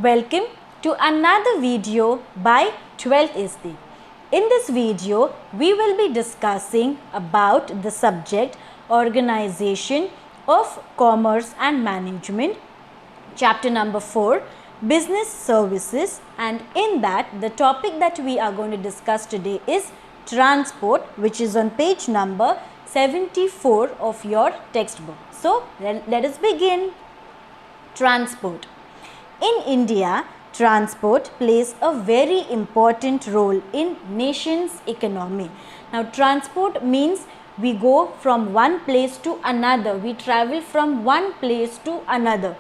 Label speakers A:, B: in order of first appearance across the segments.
A: Welcome to another video by 12istic. In this video, we will be discussing about the subject Organization of Commerce and Management, chapter number 4, Business Services, and in that the topic that we are going to discuss today is transport, which is on page number 74 of your textbook. So, let us begin. Transport. In India, transport plays a very important role in nation's economy. Now, transport means we go from one place to another. We travel from one place to another.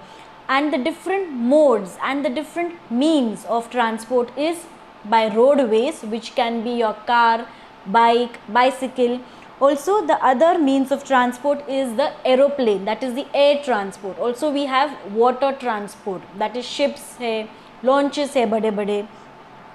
A: And the different modes and the different means of transport is by roadways, which can be your car, bike, bicycle. Also, the other means of transport is the aeroplane, that is the air transport. Also, we have water transport, that is ships hai, launches hai bade bade.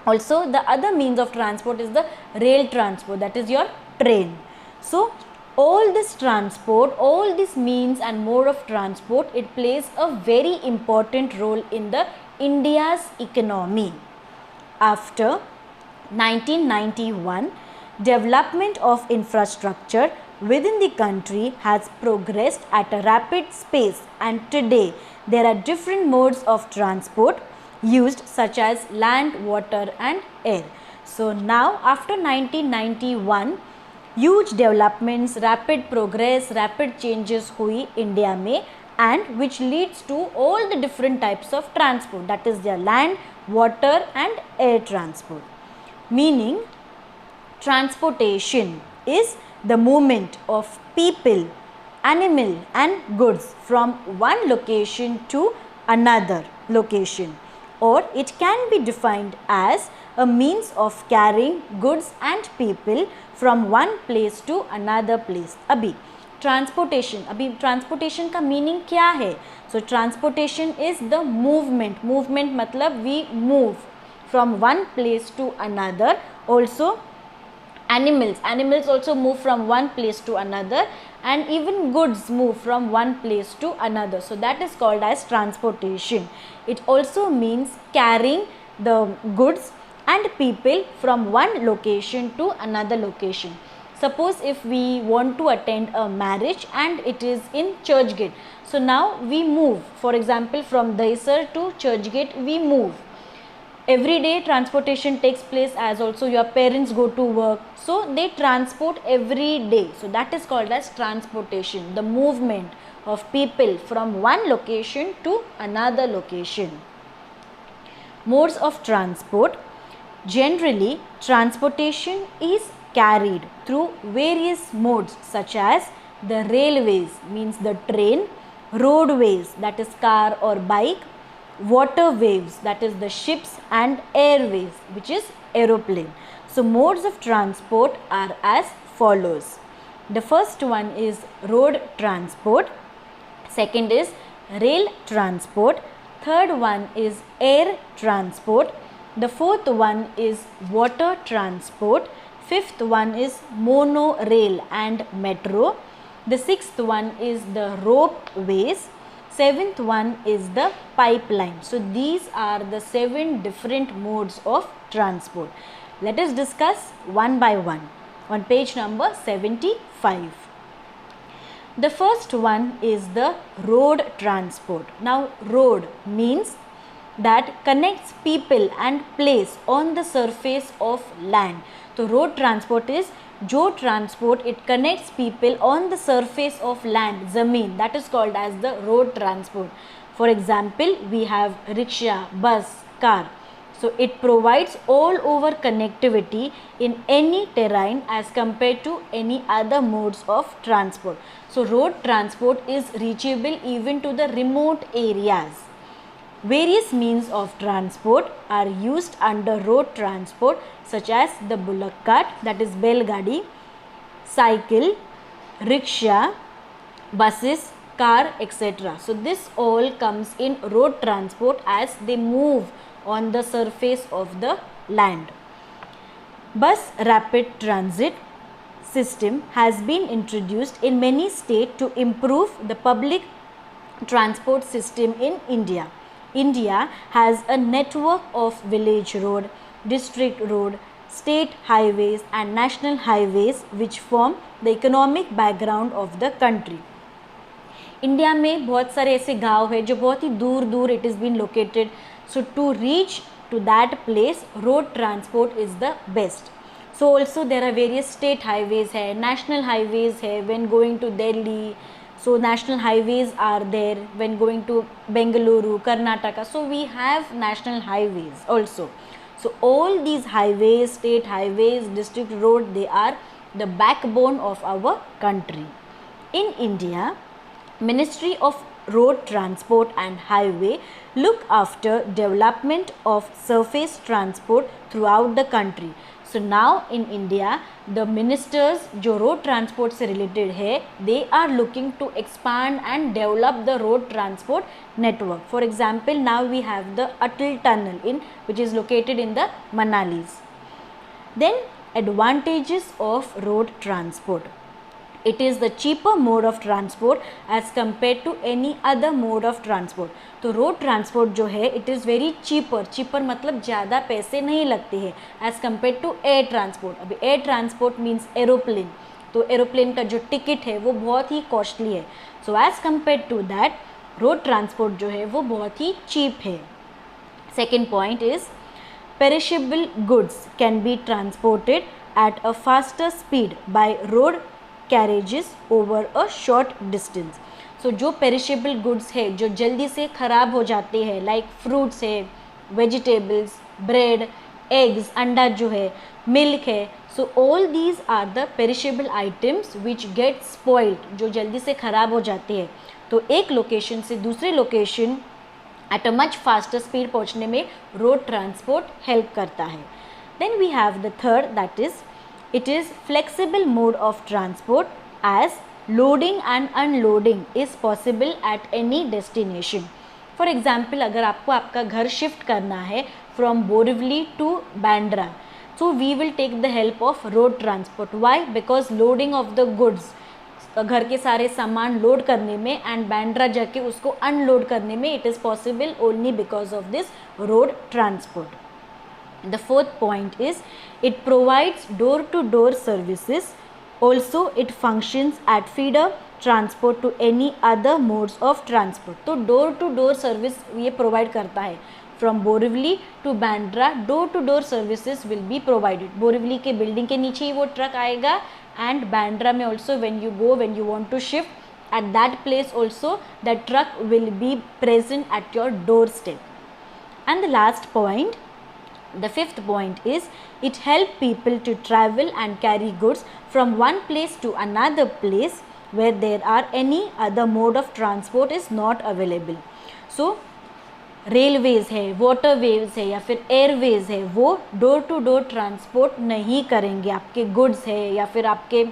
A: Also, the other means of transport is the rail transport, that is your train. So, all this transport, all these means and mode of transport, it plays a very important role in the India's economy. After 1991, development of infrastructure within the country has progressed at a rapid pace, and today there are different modes of transport used such as land, water and air. So now after 1991, huge developments, rapid progress, rapid changes hui India mein, and which leads to all the different types of transport, that is their land, water and air transport. Meaning, transportation is the movement of people, animal and goods from one location to another location, or it can be defined as a means of carrying goods and people from one place to another place. अभी transportation का meaning क्या है? So transportation is the movement मतलब we move from one place to another. Also animals also move from one place to another, and even goods move from one place to another. So that is called as transportation. It also means carrying the goods and people from one location to another location. Suppose if we want to attend a marriage and it is in Churchgate, so now we move. For example, from Dahisar to Churchgate we move. Every day transportation takes place, as also your parents go to work, so they transport every day. So that is called as transportation, the movement of people from one location to another location. Modes of transport. Generally, transportation is carried through various modes such as the railways, means the train, roadways, that is car or bike, waterways, that is the ships, and airways, which is aeroplane. So modes of transport are as follows. The first one is road transport, second is rail transport, third one is air transport, the fourth one is water transport, fifth one is monorail and metro, the sixth one is the ropeways, seventh one is the pipeline. So these are the 7 different modes of transport. Let us discuss one by one on page number 75. The first one is the road transport. Now, road means that connects people and place on the surface of land. So road transport is जो transport it connects people on the surface of land, zameen, that is called as the road transport. For example, we have rickshaw, bus, car. So it provides all over connectivity in any terrain as compared to any other modes of transport. So road transport is reachable even to the remote areas. Various means of transport are used under road transport, such as the bullock cart, that is belgadi, cycle, rickshaw, buses, car, etc. So this all comes in road transport as they move on the surface of the land. Bus rapid transit system has been introduced in many states to improve the public transport system in India. India has a network of village road, district road, state highways and national highways which form the economic background of the country. India में बहुत सारे ऐसे गांव है जो बहुत ही दूर दूर it is been located, so to reach to that place road transport is the best. So also there are various state highways है, नेशनल हाईवेज है when going to Delhi, so national highways are there when going to Bengaluru, Karnataka, so we have national highways also. So all these highways, state highways, district road, they are the backbone of our country. In India, Ministry of Road Transport and Highway look after development of surface transport throughout the country. So now in India, the ministers जो road transport से related है, they are looking to expand and develop the road transport network. For example, now we have the Atal tunnel which is located in the Manalis. Then advantages of road transport. It is the cheaper mode of transport as compared to any other mode of transport. तो road transport जो है it is very cheaper मतलब ज़्यादा पैसे नहीं लगते हैं as compare to air transport. अभी एयर ट्रांसपोर्ट मीन्स एरोप्लेन, तो एरोप्लेन का जो टिकट है वो बहुत ही कॉस्टली है. So as compare to that road transport जो है वो बहुत ही चीप है. Second point is perishable goods can be transported at a faster speed by road carriages over a short distance. So जो पेरिशेबल गुड्स है जो जल्दी से ख़राब हो जाते हैं लाइक फ्रूट्स है, वेजिटेबल्स, ब्रेड, एग्स, अंडा जो है, मिल्क है, so all these are the perishable items which get spoiled, जो जल्दी से ख़राब हो जाते हैं. तो एक लोकेशन से दूसरे location at a much faster speed पहुँचने में रोड ट्रांसपोर्ट हेल्प करता है. Then we have the third that is it is flexible mode of transport as loading and unloading is possible at any destination. For example, अगर आपको आपका घर shift करना है from Borivali to Bandra, so we will take the help of road transport. Why? Because loading of the goods, घर के सारे सामान लोड करने में एंड बैंड्रा जाके उसको अनलोड करने में it is possible only because of this road transport. The fourth point is it provides door-to-door services. Also, it functions at feeder transport to any other modes of transport. तो door-to-door service ये provide करता है. From Borivali to Bandra door-to-door services will be provided. Borivali के building के नीचे ही वो truck आएगा and Bandra में also when you want to shift at that place also that truck will be present at your doorstep. And the last point, the fifth point is it helps people to travel and carry goods from one place to another place where there are any other mode of transport is not available. So Railways है, waterways है या फिर Airways है, वो door to door transport नहीं करेंगे. आपके goods है या फिर आपके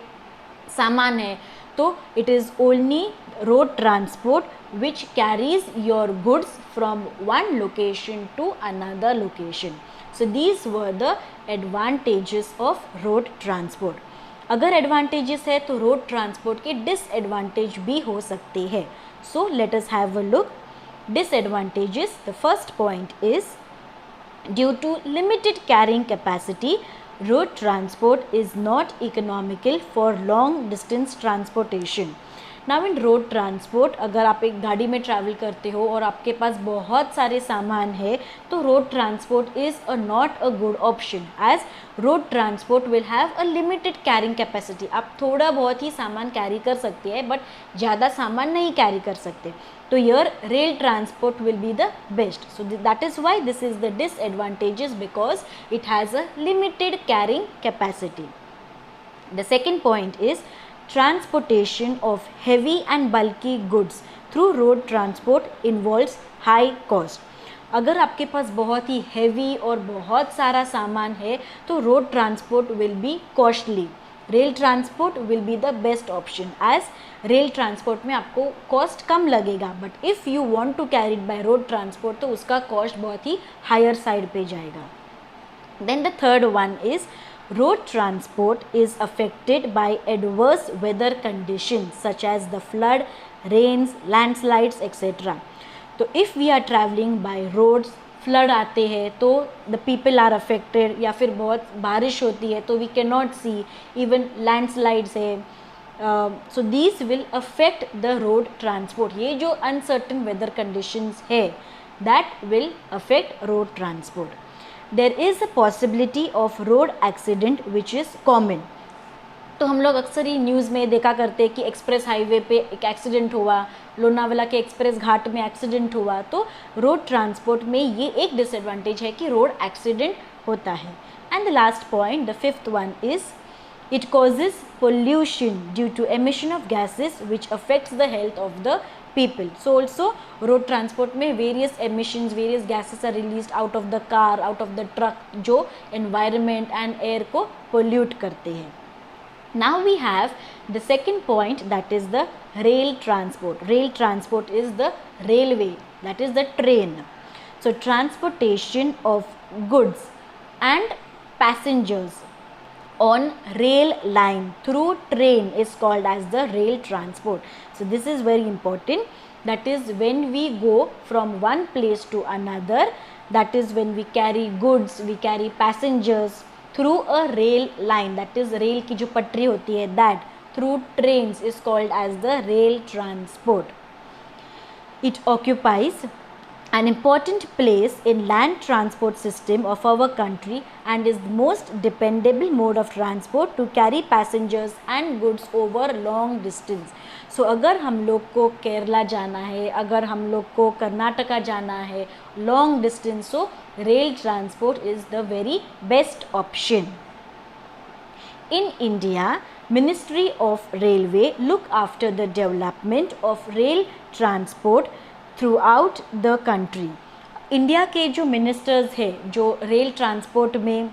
A: सामान है, तो it is only road transport which carries your goods from one location to another location. So these were the advantages of road transport. अगर advantages है तो road transport के disadvantage भी हो सकते हैं. So let us have a look. Disadvantages. The first point is due to limited carrying capacity, road transport is not economical for long distance transportation. Now in road transport अगर आप एक गाड़ी में ट्रैवल करते हो और आपके पास बहुत सारे सामान है तो road transport is not a good option as road transport will have a limited carrying capacity. आप थोड़ा बहुत ही सामान कैरी कर सकते हैं बट ज़्यादा सामान नहीं कैरी कर सकते. तो your rail transport will be the best. So that is why this is the disadvantages because it has a limited carrying capacity. The second point is transportation of heavy and bulky goods through road transport involves high cost. अगर आपके पास बहुत ही heavy और बहुत सारा सामान है तो road transport will be costly. Rail transport will be the best option as rail transport में आपको cost कम लगेगा but if you want to carry it by road transport तो उसका cost बहुत ही higher side पे जाएगा. Then the third one is road transport is affected by adverse weather conditions such as the flood, rains, landslides, etc. तो if we are travelling by roads, flood आते हैं तो the people are affected, या फिर बहुत बारिश होती है तो we can not see, even landslides है, so these will affect the road transport. ये जो अनसर्टन वेदर कंडीशंस है that will affect road transport. There is a possibility of road accident which is common. तो हम लोग अक्सर ही news में देखा करते हैं कि एक्सप्रेस हाईवे पे एक एक्सीडेंट हुआ, लोनावाला के एक्सप्रेस घाट में एक्सीडेंट हुआ. तो रोड ट्रांसपोर्ट में ये एक डिसएडवांटेज है कि रोड एक्सीडेंट होता है. And the last point, the fifth one is it causes pollution due to emission of gases which affects the health of the people. So also road transport में various emissions, various gases are released out of the car, out of the truck, जो environment and air को pollute करते हैं. Now we have the second point, that is the rail transport. Rail transport is the railway, that is the train. So transportation of goods and passengers on rail line through train is called as the rail transport. So this is very important, that is when we go from one place to another, that is when we carry goods, we carry passengers through a rail line, that is rail की जो पटरी होती है, that through trains is called as the rail transport. It occupies an important place in land transport system of our country and is the most dependable mode of transport to carry passengers and goods over long distance. So अगर हम लोग को केरला जाना है, अगर हम लोग को कर्नाटका जाना है long distance, so rail transport is the very best option. In India, Ministry of Railway look after the development of rail transport throughout the country. India के जो मिनिस्टर्स है जो रेल ट्रांसपोर्ट में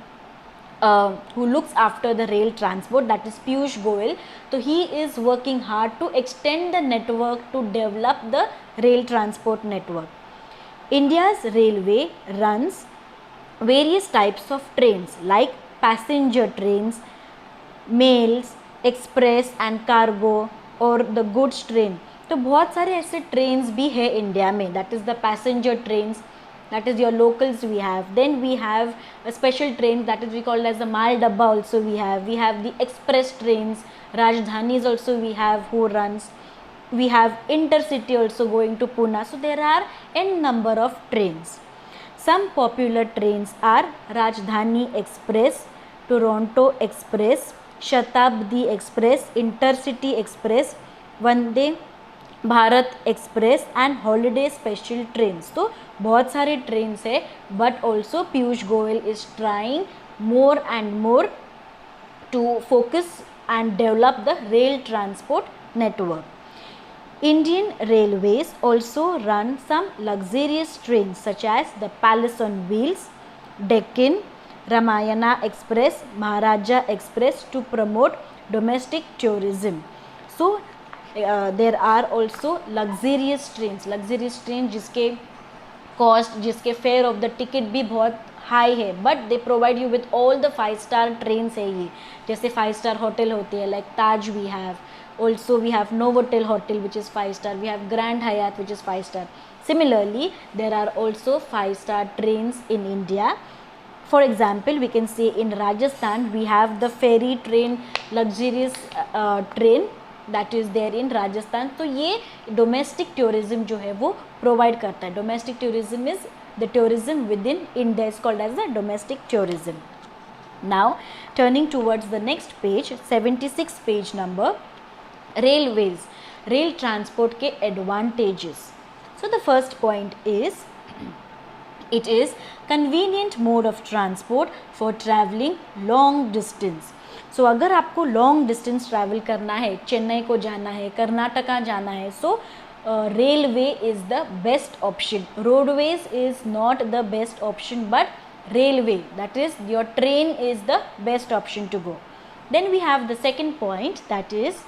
A: who looks after the rail transport, that is Piyush Goyal, so he is working hard to extend the network, to develop the rail transport network. India's railway runs various types of trains like passenger trains, mails, express and cargo, or the goods train. तो बहुत सारे ऐसे trains भी है India में, that is the passenger trains, that is your locals we have. Then we have a special train that is we called as the माल डब्बा also we have the express trains, Rajdhanis also we have who runs, we have intercity also going to Poona. So there are a number of trains. Some popular trains are Rajdhani express, Duronto express, Shatabdi express, intercity express, Vande Bharat express and holiday special trains. तो बहुत सारे trains है, but also Piyush Goyal is trying more and more to focus and develop the rail transport network. Indian Railways also run some luxurious trains such as the Palace on Wheels, Deccan, Ramayana Express, Maharaja Express to promote domestic tourism. So there are also luxurious train जिसके cost, जिसके fare of the ticket भी बहुत high है, but they provide you with all the 5-star trains है ये. जैसे 5-star hotel होती है like Taj we have, also we have Novotel hotel which is 5-star, we have grand Hyatt which is 5-star. Similarly there are also 5-star trains in India. For example, we can say in Rajasthan we have the ferry train, luxurious train that is there in Rajasthan. तो ये domestic tourism जो है वो provide करता है. Domestic tourism is the tourism within India, is called as the domestic tourism. Now turning towards the next page, 76 page number, railways, rail transport के advantages. So the first point is it is convenient mode of transport for traveling long distance. सो अगर आपको long distance travel करना है, चेन्नई को जाना है, कर्नाटका जाना है, so railway is the best option. Roadways is not the best option, but railway, that is your train is the best option to go. Then we have the second point, that is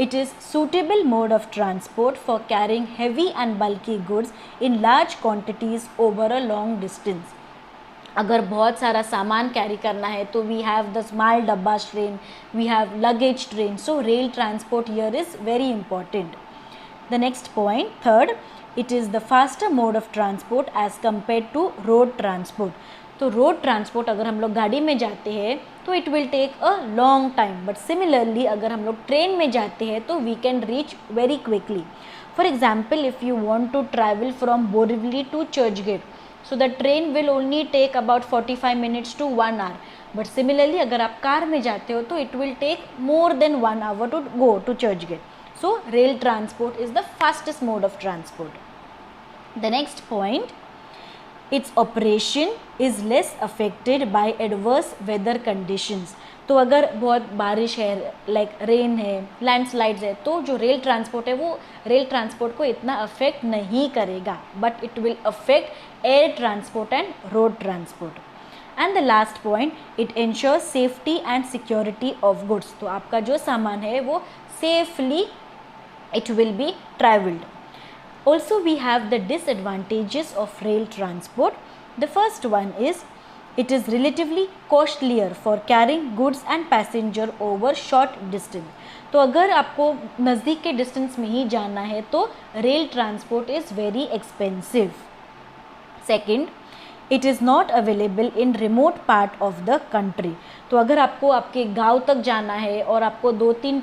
A: it is suitable mode of transport for carrying heavy and bulky goods in large quantities over a long distance. अगर बहुत सारा सामान carry करना है तो we have the small डब्बा train, we have luggage train. So rail transport here is very important. The next point, third, it is the faster mode of transport as compared to road transport. तो road transport अगर हम लोग गाड़ी में जाते हैं तो it will take a long time, but similarly अगर हम लोग ट्रेन में जाते हैं तो we can reach very quickly. For example, if you want to travel from Borivali to Churchgate, so the train will only take about 45 minutes to 1 hour, but similarly अगर आप car में जाते हो तो it will take more than 1 hour to go to Churchgate. So rail transport is the fastest mode of transport. The next point, its operation is less affected by adverse weather conditions. तो अगर बहुत बारिश है, like rain है, landslides है, तो जो rail transport है वो रेल ट्रांसपोर्ट को इतना अफेक्ट नहीं करेगा, but it will affect air transport and road transport. And the last point, it ensures safety and security of goods. तो आपका जो सामान है वो safely it will be traveled. Also we have the disadvantages of rail transport. The first one is it is relatively costlier for carrying goods and passenger over short distance. तो अगर आपको नज़दीक के डिस्टेंस में ही जाना है तो rail transport is very expensive. Second, it is not available in remote part of the country. तो अगर आपको आपके गांव तक जाना है और आपको 2-3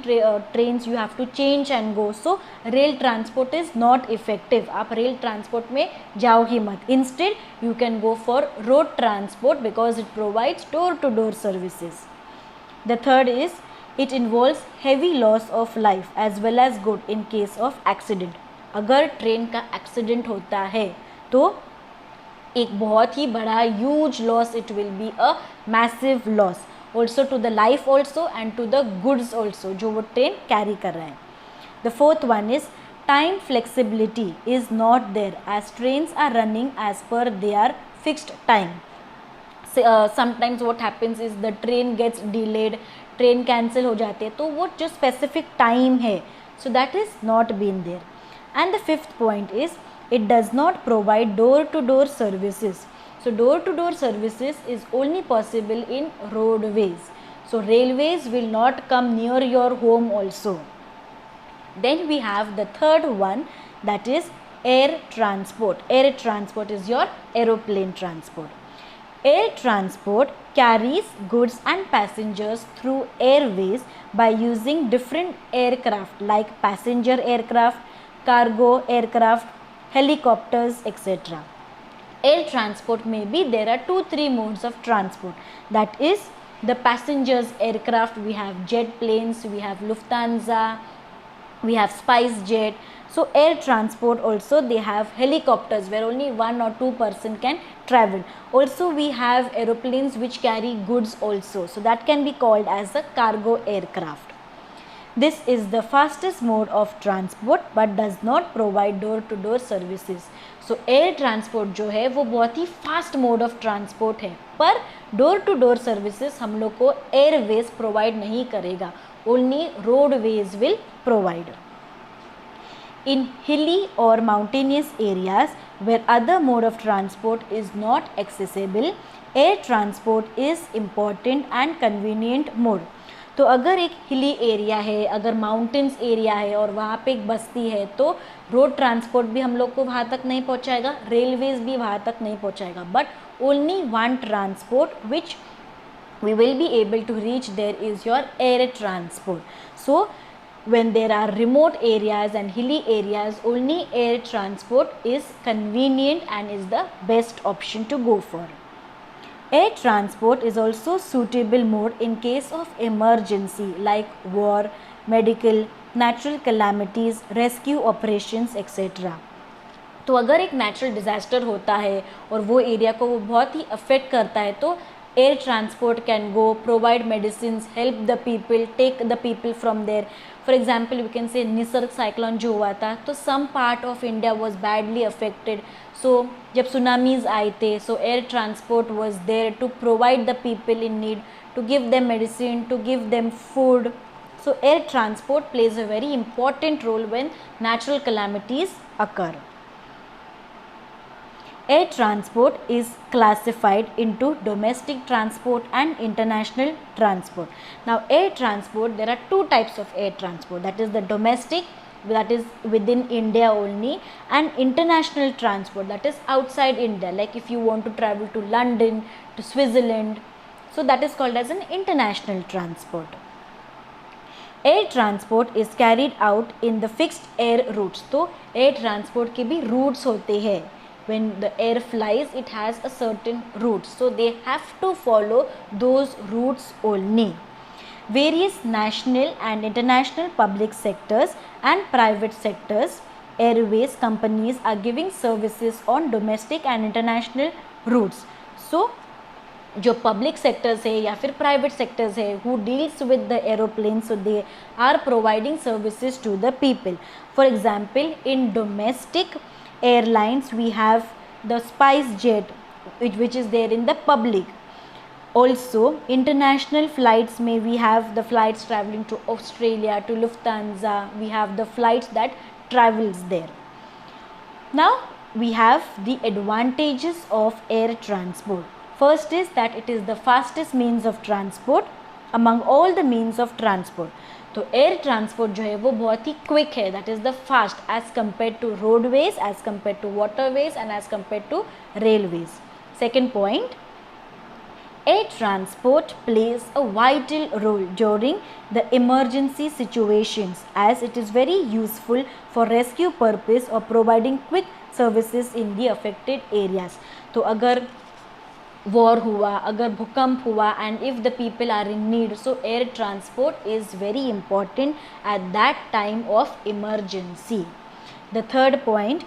A: trains you have to change and go, so rail transport is not effective. आप रेल ट्रांसपोर्ट में जाओ ही मत. Instead you can go for road transport because it provides door to door services. The third is it involves heavy loss of life as well as good in case of accident. अगर train का accident होता है तो एक बहुत ही बड़ा huge loss, it will be a massive loss also to the life also and to the goods also जो वो ट्रेन कैरी कर रहे हैं. The fourth one is time flexibility is not there as trains are running as per their fixed time. Sometimes what happens is the train gets delayed, train cancel हो जाते हैं, तो वो जो स्पेसिफिक टाइम है so that is not been there. And the fifth point is it does not provide door-to-door services. So door-to-door services is only possible in roadways. So railways will not come near your home also. Then we have the third one, that is air transport. Air transport is your aeroplane transport. Air transport carries goods and passengers through airways by using different aircraft like passenger aircraft, cargo aircraft, helicopters, etc. Air transport may be, there are 2-3 modes of transport. That is the passengers aircraft, we have jet planes, we have Lufthansa, we have SpiceJet. So air transport also they have helicopters where only 1 or 2 person can travel. Also we have aeroplanes which carry goods also, so that can be called as a cargo aircraft. This is the fastest mode of transport but does not provide door to door services. So air transport जो है वो बहुत ही fast mode of transport है, पर door to door services हम लोग को airways provide नहीं करेगा, only roadways will provide. In hilly or mountainous areas where other mode of transport is not accessible, air transport is important and convenient mode. तो अगर एक हिली एरिया है, अगर माउंटेन्स एरिया है और वहाँ पे एक बस्ती है तो रोड ट्रांसपोर्ट भी हम लोग को वहाँ तक नहीं पहुँचाएगा, रेलवेज भी वहाँ तक नहीं पहुँचाएगा, but only one transport which we will be able to reach there is your air transport. So when there are remote areas and hilly areas, only air transport is convenient and is the best option to go for. Air transport is also suitable mode in case of emergency like war, medical, natural calamities, rescue operations, etc. तो अगर एक natural disaster होता है और वो area को वो बहुत ही अफेक्ट करता है तो air transport can go, provide medicines, help the people, take the people from there. For example, we can say Nisarga cyclone जो हुआ था तो some part of India was badly affected. So जब tsunamis आए थे, so air transport was there to provide the people in need, to give them medicine, to give them food. So air transport plays a very important role when natural calamities occur. Air transport is classified into domestic transport and international transport. Now air transport, there are two types of air transport, that is the domestic that is within India only, and international transport, that is outside India, like if you want to travel to London, to Switzerland, so that is called as an international transport. Air transport is carried out in the fixed air routes. तो air transport के भी routes होते हैं. When the air flies, it has a certain route, so they have to follow those routes only. Various national and international public sectors and private sectors airways companies are giving services on domestic and international routes. So जो public sectors है या फिर private sectors है who deals with the aeroplane, so they are providing services to the people. For example, in domestic airlines we have the Spice Jet which is there in the public. Also international flights may we have the flights traveling to Australia, to Lufthansa, we have the flights that travels there. Now we have the advantages of air transport. First is that it is the fastest means of transport among all the means of transport. तो air transport जो है वो बहुत ही quick है, that is the fast as compare to roadways, as compare to waterways and as compare to railways. Second point, air transport plays a vital role during the emergency situations as it is very useful for rescue purpose or providing quick services in the affected areas. तो अगर war हुआ, अगर भूकंप हुआ, and if the people are in need, so air transport is very important at that time of emergency. The third point,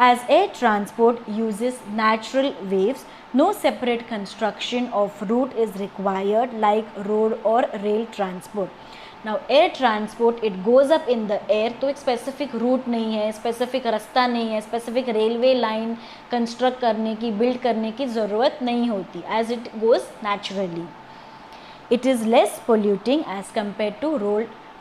A: as air transport uses natural waves, no separate construction of route is required like road or rail transport. Now air transport, it goes up in the air, तो एक specific route नहीं है, specific रास्ता नहीं है, specific railway line construct करने की, build करने की ज़रूरत नहीं होती, as it goes naturally. It is less polluting as compared to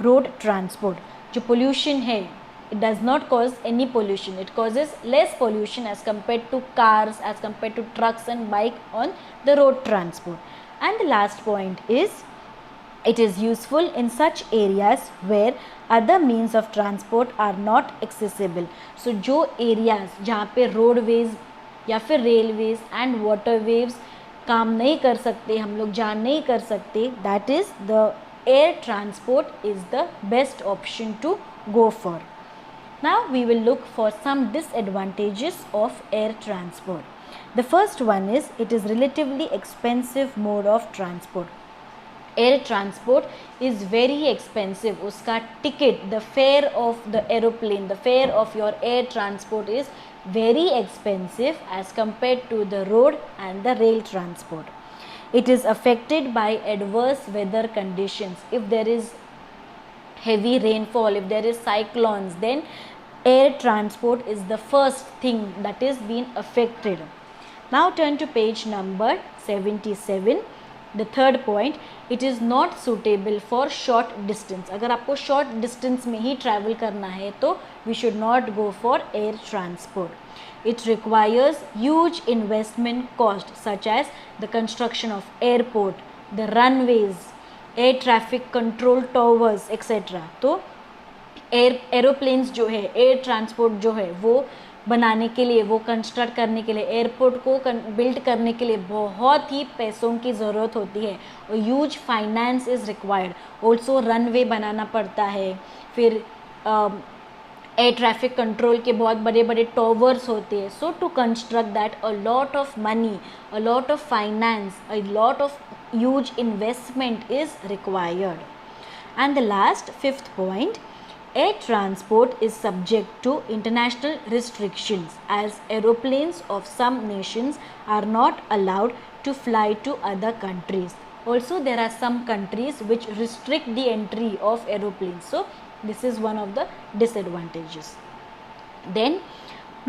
A: road transport. जो pollution है, it does not cause any pollution, it causes less pollution as compared to cars, as compared to trucks and bike on the road transport. And the last point is, it is useful in such areas where other means of transport are not accessible. So जो areas जहाँ पे roadways या फिर railways and waterways काम नहीं कर सकते, हम लोग जा नहीं कर सकते, that is the air transport is the best option to go for. Now we will look for some disadvantages of air transport. The first one is, it is relatively expensive mode of transport. Air transport is very expensive. उसका ticket, the fare of the aeroplane, the fare of your air transport is very expensive as compared to the road and the rail transport. It is affected by adverse weather conditions. If there is heavy rainfall, if there is cyclones, then air transport is the first thing that is being affected. Now turn to page number 77. The third point, it is not suitable for short distance. अगर आपको short distance में ही travel करना है तो we should not go for air transport. It requires huge investment cost such as the construction of airport, the runways, air traffic control towers, etc. तो aeroplanes जो है, air transport जो है, वो बनाने के लिए, वो कंस्ट्रक्ट करने के लिए, एयरपोर्ट को बिल्ड करने के लिए बहुत ही पैसों की ज़रूरत होती है और huge finance is required. Also runway बनाना पड़ता है, फिर एयर ट्रैफिक कंट्रोल के बहुत बड़े बड़े टॉवर्स होते हैं. So to construct that a lot of money, a lot of finance, a lot of huge investment is required. And the last fifth point, air transport is subject to international restrictions as aeroplanes of some nations are not allowed to fly to other countries. Also there are some countries which restrict the entry of aeroplanes, so this is one of the disadvantages. Then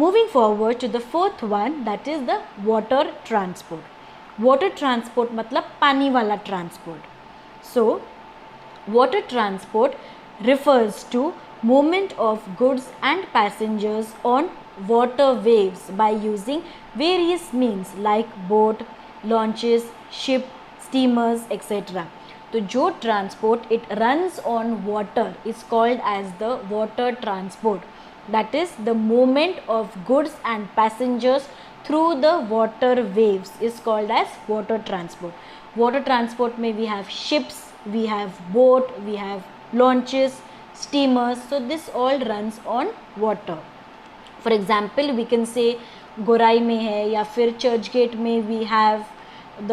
A: moving forward to the fourth one, that is the water transport. Water transport मतलब पानी वाला transport. So water transport refers to movement of goods and passengers on water waves by using various means like boat, launches, ship, steamers, etc. तो जो transport it runs on water is called as the water transport. That is the movement of goods and passengers through the water waves is called as water transport. Water transport may we have ships, we have boat, we have launches, steamers. So this all runs on water. For example, we can say गोराई में है या फिर church gate में we have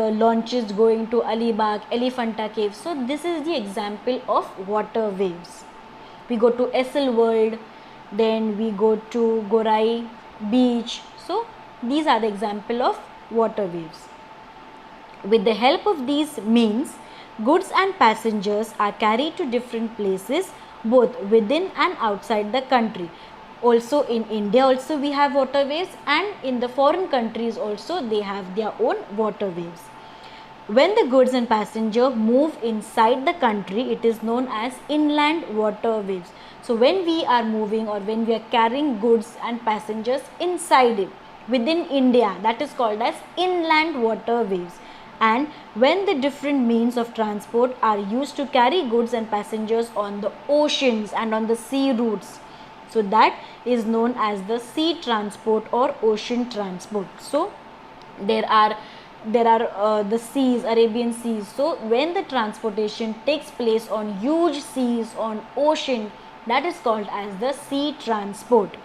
A: the launches going to Alibag, Elephanta Cave. So this is the example of water waves. We go to SL World, then we go to Gorai beach. So these are the example of water waves. With the help of these means, goods and passengers are carried to different places both within and outside the country. Also in India also we have water waves, and in the foreign countries also they have their own water waves. When the goods and passenger move inside the country, it is known as inland water waves. So when we are moving or when we are carrying goods and passengers inside it, within India, that is called as inland water waves. And when the different means of transport are used to carry goods and passengers on the oceans and on the sea routes, so that is known as the sea transport or ocean transport. So there are the seas, Arabian seas. So when the transportation takes place on huge seas, on ocean, that is called as the sea transport.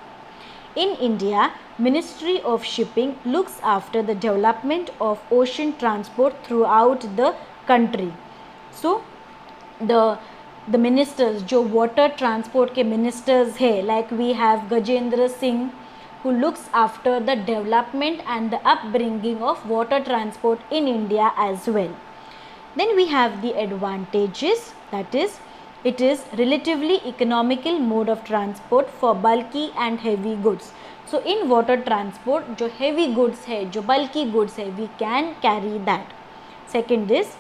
A: In India, Ministry of Shipping looks after the development of ocean transport throughout the country. So the ministers, जो water transport के ministers है, like we have Gajendra Singh, who looks after the development and the upbringing of water transport in India as well. Then we have the advantages, that is, it is relatively economical mode of transport for bulky and heavy goods. So in water transport, जो heavy goods है, जो bulky goods है, we can carry that. Second is,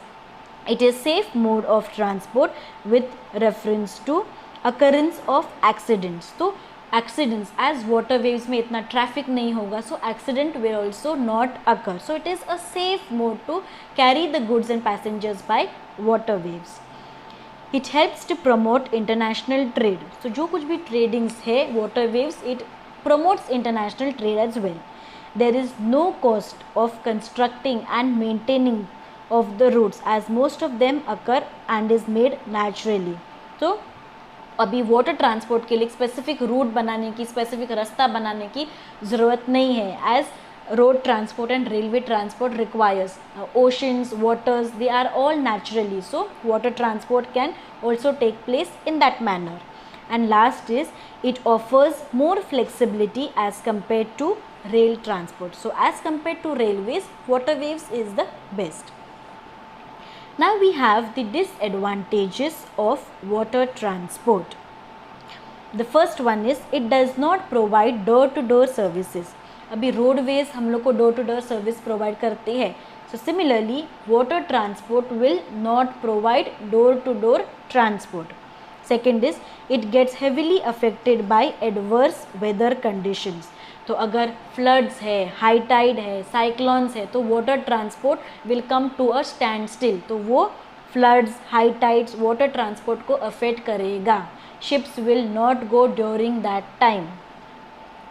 A: it is safe mode of transport with reference to occurrence of accidents. तो accidents, as water waves में इतना traffic नहीं होगा, so accident will also not occur. So it is a safe mode to carry the goods and passengers by water waves. It helps to promote international trade. So जो कुछ भी tradings है water waves, it promotes international trade as well. There is no cost of constructing and maintaining of the routes, as most of them occur and is made naturally. So अभी water transport के लिए specific root बनाने की, specific रास्ता बनाने की ज़रूरत नहीं है, as road transport and railway transport requires oceans, waters, they are all naturally. So water transport can also take place in that manner. And last is, it offers more flexibility as compared to rail transport. So as compared to railways, water waves is the best. Now we have the disadvantages of water transport. The first one is, it does not provide door to door services. अभी roadways हम लोग को door to door service provide करते हैं. So similarly, water transport will not provide door to door transport. Second is, it gets heavily affected by adverse weather conditions. तो अगर floods है, high Tide है, साइक्लोन्स है, तो water transport will come to a standstill. तो वो floods, high tides water transport को affect करेगा. Ships will not go during that time.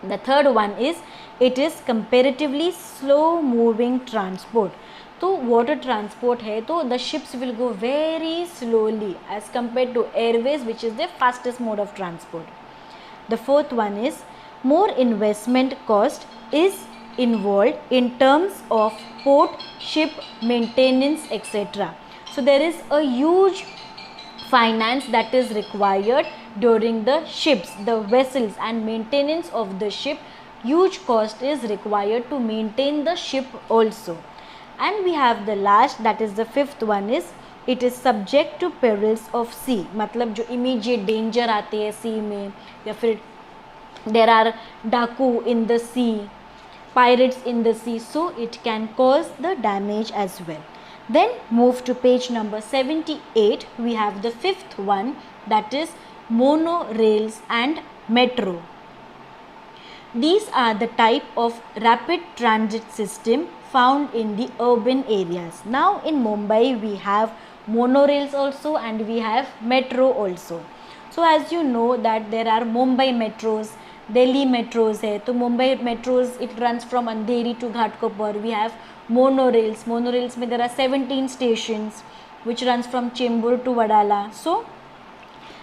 A: The third one is, it is comparatively slow moving transport. तो water transport है तो the ships will go very slowly as compare to airways which is the fastest mode of transport. The fourth one is, more investment cost is involved in terms of port, ship maintenance, etc. So there is a huge finance that is required during the ships, the vessels, and maintenance of the ship. Huge cost is required to maintain the ship also. And we have the last, that is the fifth one is, it is subject to perils of sea. मतलब जो immediate danger आते हैं sea में, या फिर there are daku in the sea, pirates in the sea, so it can cause the damage as well. Then move to page number 78. We have the fifth one, that is monorails and metro. These are the type of rapid transit system found in the urban areas. Now in Mumbai we have monorails also, and we have metro also. So as you know that there are Mumbai metros, Delhi metros hai. So Mumbai metros, it runs from Andheri to Ghatkopar. We have monorails. Monorails mein there are 17 stations which runs from Chembur to Vadala. So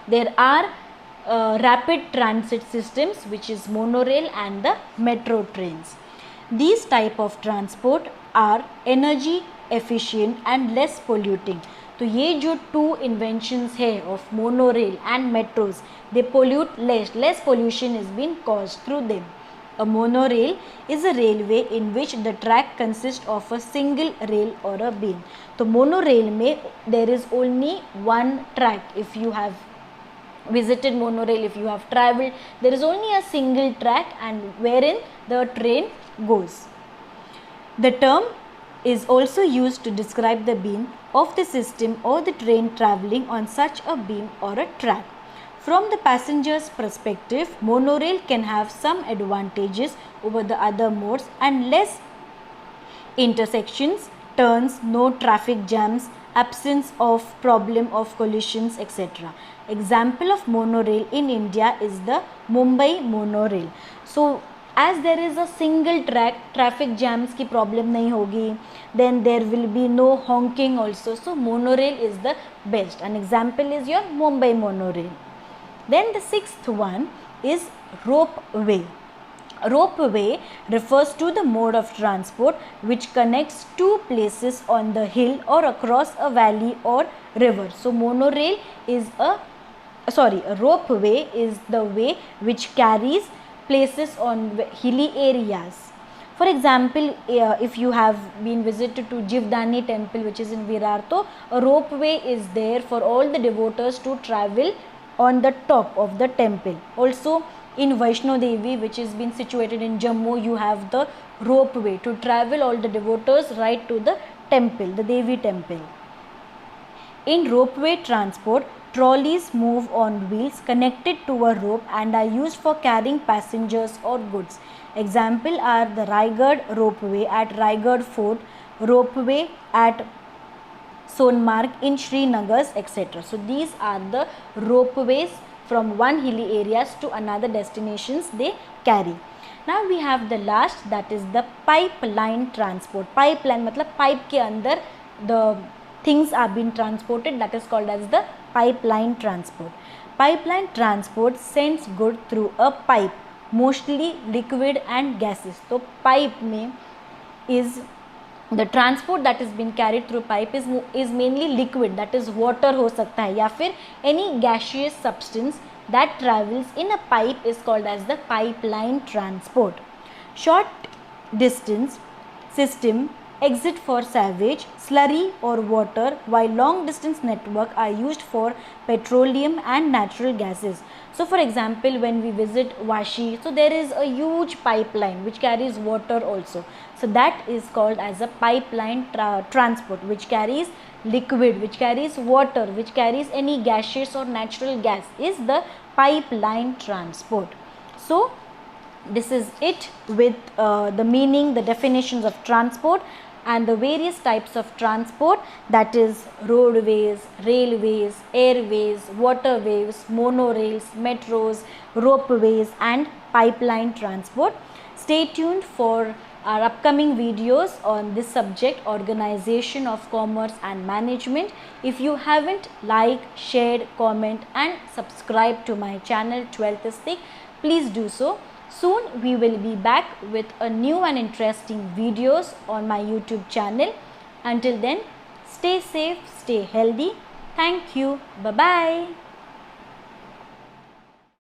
A: there are rapid transit systems, which is monorail and the metro trains. These type of transport are energy efficient and less polluting. तो ये जो to inventions है of monorail and metros, they pollute less pollution is being caused through them. A monorail is a railway in which the track consists of a single rail or a beam. तो monorail में there is only one track. If you have visited monorail, if you have travelled, there is only a single track and wherein the train goes. The term is also used to describe the beam of the system or the train travelling on such a beam or a track. From the passenger's perspective, monorail can have some advantages over the other modes and less intersections, turns, no traffic jams, absence of problem of collisions, etc. Example of monorail in India is the Mumbai monorail. So as there is a single track, traffic jams की problem नहीं होगी, then there will be no honking also. So monorail is the best. An example is your Mumbai monorail. Then the sixth one is ropeway. Ropeway refers to the mode of transport which connects two places on the hill or across a valley or river. So monorail is a ropeway is the way which carries places on hilly areas. For example, if you have been visited to Jivdani temple, which is in Virar, so a ropeway is there for all the devotees to travel on the top of the temple. Also in Vaishno Devi, which is been situated in Jammu, you have the ropeway to travel all the devotees right to the temple, the Devi temple. In ropeway transport, trolleys move on wheels connected to a rope and are used for carrying passengers or goods. Example are the Raigad ropeway at Raigad Fort, ropeway at Sonmarg in Srinagar, etc. So these are the ropeways from one hilly areas to another destinations they carry. Now we have the last, that is the pipeline transport. Pipeline मतलब pipe के अंदर the things are being transported, that is called as the pipeline transport. Pipeline transport sends goods through a pipe, mostly liquid and gases. So pipe में is the transport that is being carried through pipe is mainly liquid, that is water हो सकता है या फिर any gaseous substance that travels in a pipe is called as the pipeline transport. Short distance system exit for sewage, slurry or water, while long distance network are used for petroleum and natural gases. So for example, when we visit Vashi, so there is a huge pipeline which carries water also. So that is called as a pipeline transport, which carries liquid, which carries water, which carries any gaseous or natural gas, is the pipeline transport. So this is it with the meaning, the definitions of transport and the various types of transport, that is roadways, railways, airways, waterways, monorails, metros, ropeways and pipeline transport. Stay tuned for our upcoming videos on this subject, organization of commerce and management. If you haven't liked, shared, comment and subscribe to my channel 12istic, please do so. Soon we will be back with a new and interesting videos on my YouTube channel. Until then, stay safe, stay healthy. Thank you. Bye-bye.